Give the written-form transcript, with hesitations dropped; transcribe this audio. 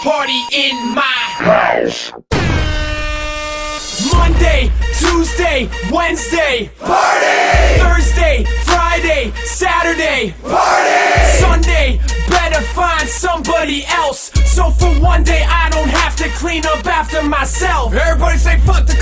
party in my house. Monday, Tuesday, Wednesday, party! Thursday, Friday, Saturday, party! Sunday, better find somebody else, so for one day I don't have to clean up after myself. Everybody say fuck the